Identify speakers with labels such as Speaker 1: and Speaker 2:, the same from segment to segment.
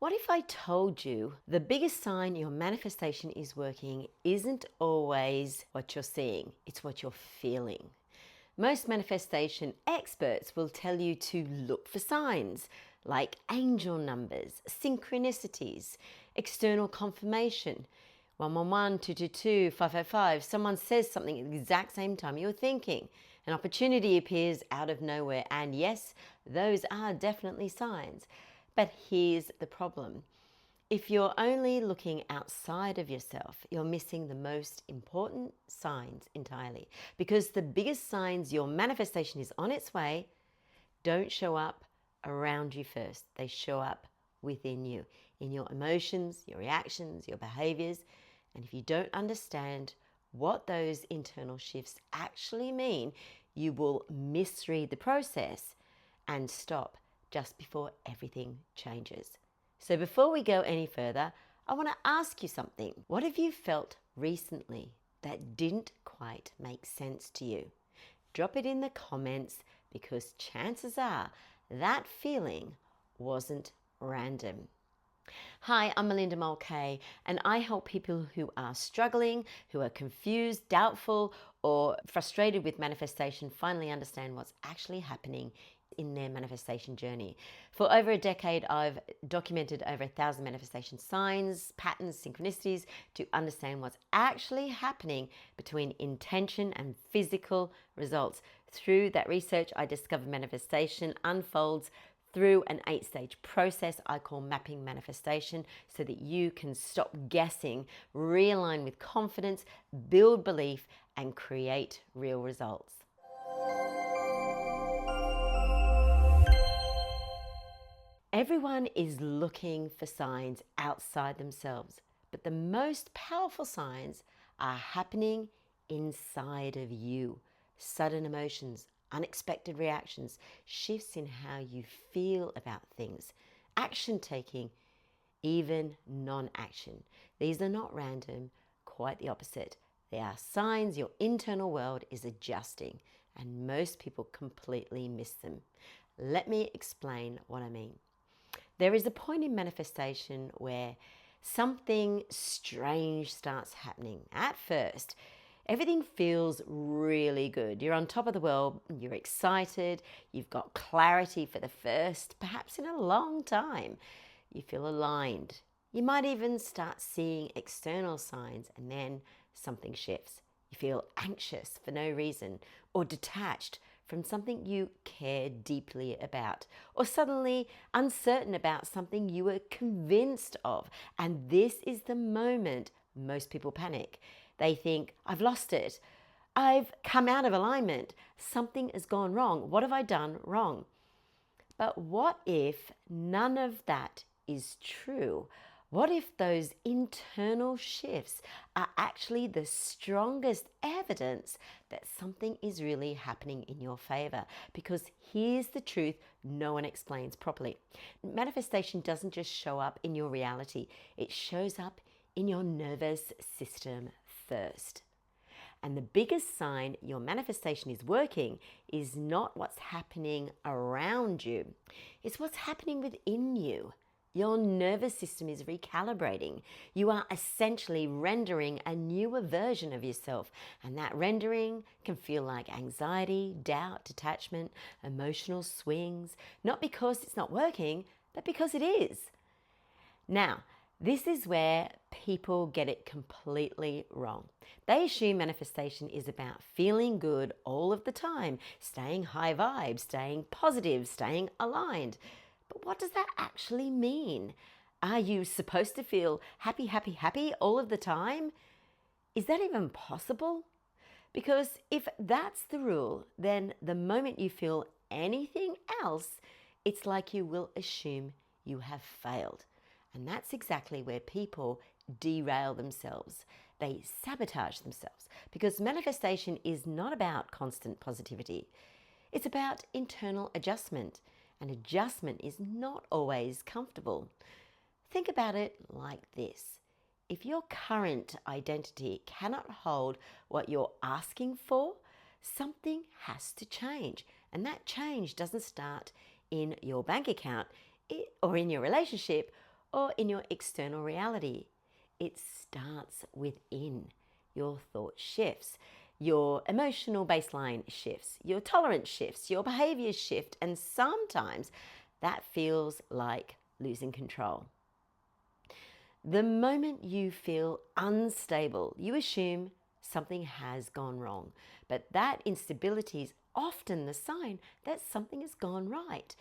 Speaker 1: What if I told you the biggest sign your manifestation is working isn't always what you're seeing, it's what you're feeling? Most manifestation experts will tell you to look for signs like angel numbers, synchronicities, external confirmation. 111, 222, 555, someone says something at the exact same time you're thinking. An opportunity appears out of nowhere, and yes, those are definitely signs. But here's the problem. If you're only looking outside of yourself, you're missing the most important signs entirely. Because the biggest signs your manifestation is on its way don't show up around you first. They show up within you, in your emotions, your reactions, your behaviours. And if you don't understand what those internal shifts actually mean, you will misread the process and stop just before everything changes. So before we go any further, I want to ask you something. What have you felt recently that didn't quite make sense to you? Drop it in the comments, because chances are that feeling wasn't random. Hi, I'm Melinda Mulcahy, and I help people who are struggling, who are confused, doubtful, or frustrated with manifestation finally understand what's actually happening in their manifestation journey. For over a decade, I've documented over 1,000 manifestation signs, patterns, synchronicities to understand what's actually happening between intention and physical results. Through that research, I discovered manifestation unfolds through an 8-stage process I call mapping manifestation, so that you can stop guessing, realign with confidence, build belief, and create real results. Everyone is looking for signs outside themselves, but the most powerful signs are happening inside of you. Sudden emotions, unexpected reactions, shifts in how you feel about things, action taking, even non-action. These are not random, quite the opposite. They are signs your internal world is adjusting, and most people completely miss them. Let me explain what I mean. There is a point in manifestation where something strange starts happening. At first, everything feels really good. You're on top of the world, you're excited, you've got clarity for the first, perhaps in a long time. You feel aligned. You might even start seeing external signs, and then something shifts. You feel anxious for no reason, or detached from something you care deeply about, or suddenly uncertain about something you were convinced of. And this is the moment most people panic. They think, I've lost it. I've come out of alignment. Something has gone wrong. What have I done wrong? But what if none of that is true? What if those internal shifts are actually the strongest evidence that something is really happening in your favor? Because here's the truth no one explains properly. Manifestation doesn't just show up in your reality, it shows up in your nervous system first. And the biggest sign your manifestation is working is not what's happening around you, it's what's happening within you. Your nervous system is recalibrating. You are essentially rendering a newer version of yourself, and that rendering can feel like anxiety, doubt, detachment, emotional swings, not because it's not working, but because it is. Now, this is where people get it completely wrong. They assume manifestation is about feeling good all of the time, staying high vibe, staying positive, staying aligned. But what does that actually mean? Are you supposed to feel happy, happy, happy all of the time? Is that even possible? Because if that's the rule, then the moment you feel anything else, it's like you will assume you have failed. And that's exactly where people derail themselves. They sabotage themselves, because manifestation is not about constant positivity. It's about internal adjustment, and adjustment is not always comfortable. Think about it like this. If your current identity cannot hold what you're asking for, something has to change. And that change doesn't start in your bank account or in your relationship or in your external reality. It starts within. Your thought shifts, your emotional baseline shifts, your tolerance shifts, your behaviors shift, and sometimes that feels like losing control. The moment you feel unstable, you assume something has gone wrong. But that instability is often the sign that something has gone right.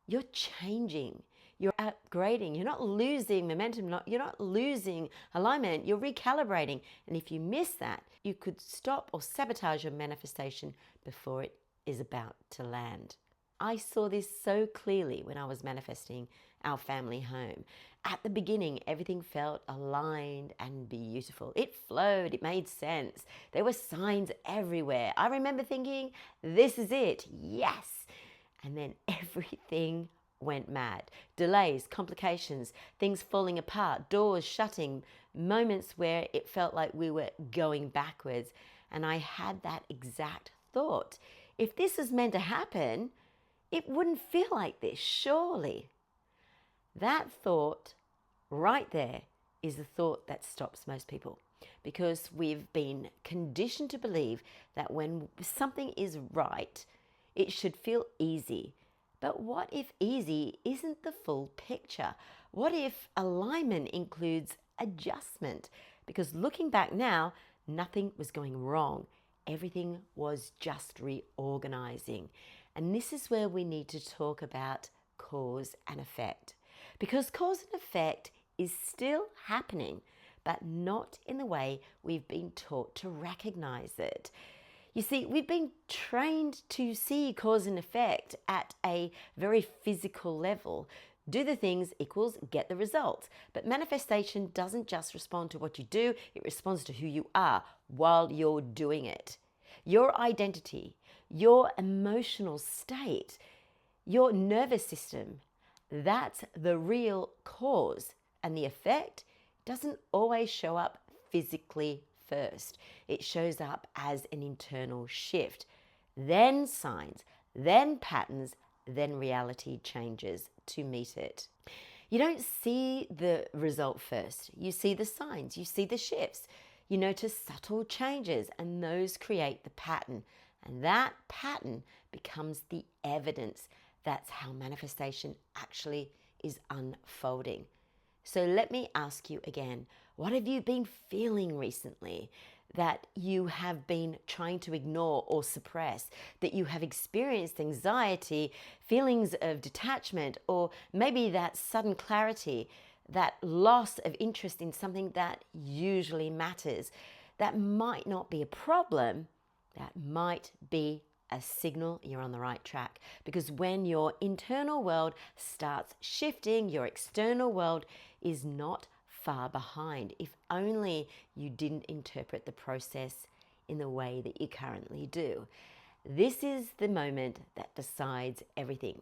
Speaker 1: You're changing, you're upgrading, you're not losing momentum, you're not losing alignment, you're recalibrating. And if you miss that, you could stop or sabotage your manifestation before it is about to land. I saw this so clearly when I was manifesting our family home. At the beginning, everything felt aligned and beautiful. It flowed, it made sense. There were signs everywhere. I remember thinking, this is it, yes. And then everything went mad. Delays, complications, things falling apart, doors shutting, moments where it felt like we were going backwards. And I had that exact thought. If this was meant to happen, it wouldn't feel like this, surely. That thought right there is the thought that stops most people, because we've been conditioned to believe that when something is right, it should feel easy. But what if easy isn't the full picture? What if alignment includes adjustment? Because looking back now, nothing was going wrong. Everything was just reorganizing. And this is where we need to talk about cause and effect. Because cause and effect is still happening, but not in the way we've been taught to recognize it. You see, we've been trained to see cause and effect at a very physical level. Do the things equals get the results. But manifestation doesn't just respond to what you do, it responds to who you are while you're doing it. Your identity, your emotional state, your nervous system, that's the real cause. And the effect doesn't always show up physically first. It shows up as an internal shift, then signs, then patterns, then reality changes to meet it. You don't see the result first. You see the signs, you see the shifts. You notice subtle changes, and those create the pattern. And that pattern becomes the evidence. That's how manifestation actually is unfolding. So let me ask you again, what have you been feeling recently that you have been trying to ignore or suppress, that you have experienced anxiety, feelings of detachment, or maybe that sudden clarity, that loss of interest in something that usually matters? That might not be a problem, that might be a signal you're on the right track. Because when your internal world starts shifting, your external world is not far behind. If only you didn't interpret the process in the way that you currently do. This is the moment that decides everything.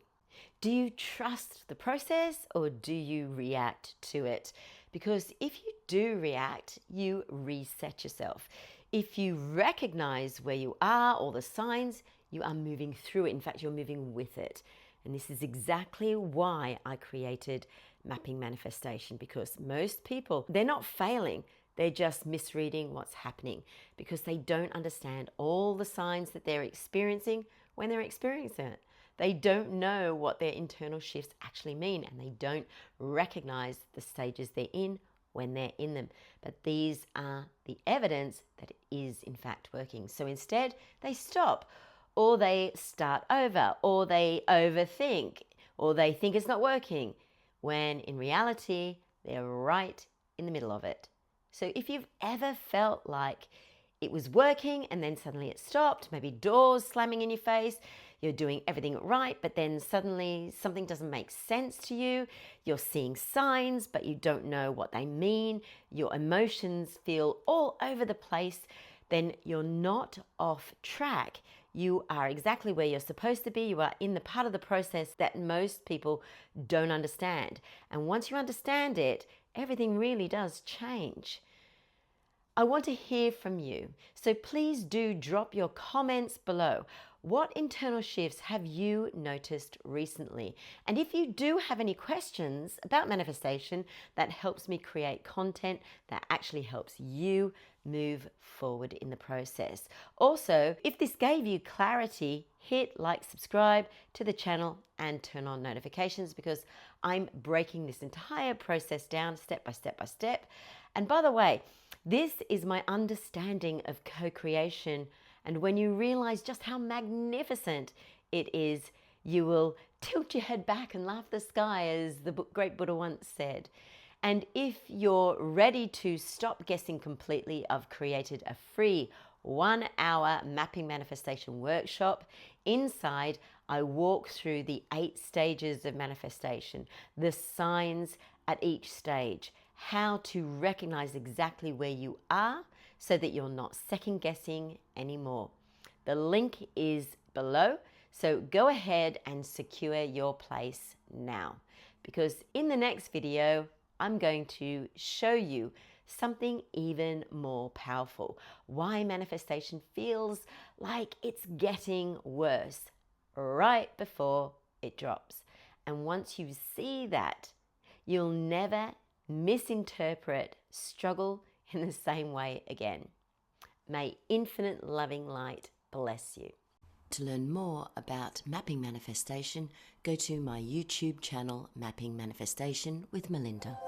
Speaker 1: Do you trust the process or do you react to it? Because if you do react, you reset yourself. If you recognize where you are, all the signs, you are moving through it. In fact, you're moving with it. And this is exactly why I created Mapping Manifestation, because most people, they're not failing. They're just misreading what's happening because they don't understand all the signs that they're experiencing when they're experiencing it. They don't know what their internal shifts actually mean, and they don't recognize the stages they're in when they're in them. But these are the evidence that it is in fact working. So instead, they stop, or they start over, or they overthink, or they think it's not working, when in reality, they're right in the middle of it. So if you've ever felt like it was working and then suddenly it stopped, maybe doors slamming in your face, you're doing everything right, but then suddenly something doesn't make sense to you, you're seeing signs, but you don't know what they mean, your emotions feel all over the place, then you're not off track. You are exactly where you're supposed to be. You are in the part of the process that most people don't understand. And once you understand it, everything really does change. I want to hear from you. So please do drop your comments below. What internal shifts have you noticed recently? And if you do have any questions about manifestation, that helps me create content that actually helps you move forward in the process. Also, if this gave you clarity, hit like, subscribe to the channel and turn on notifications, because I'm breaking this entire process down step by step by step. And by the way, this is my understanding of co-creation. And when you realize just how magnificent it is, you will tilt your head back and laugh the sky, as the great Buddha once said. And if you're ready to stop guessing completely, I've created a free 1-hour mapping manifestation workshop. Inside, I walk through the 8 stages of manifestation, the signs at each stage, how to recognize exactly where you are so that you're not second guessing anymore. The link is below, so go ahead and secure your place now, because in the next video, I'm going to show you something even more powerful. Why manifestation feels like it's getting worse right before it drops. And once you see that, you'll never misinterpret struggle in the same way again. May infinite loving light bless you. To learn more about mapping manifestation, go to my YouTube channel, Mapping Manifestation with Melinda.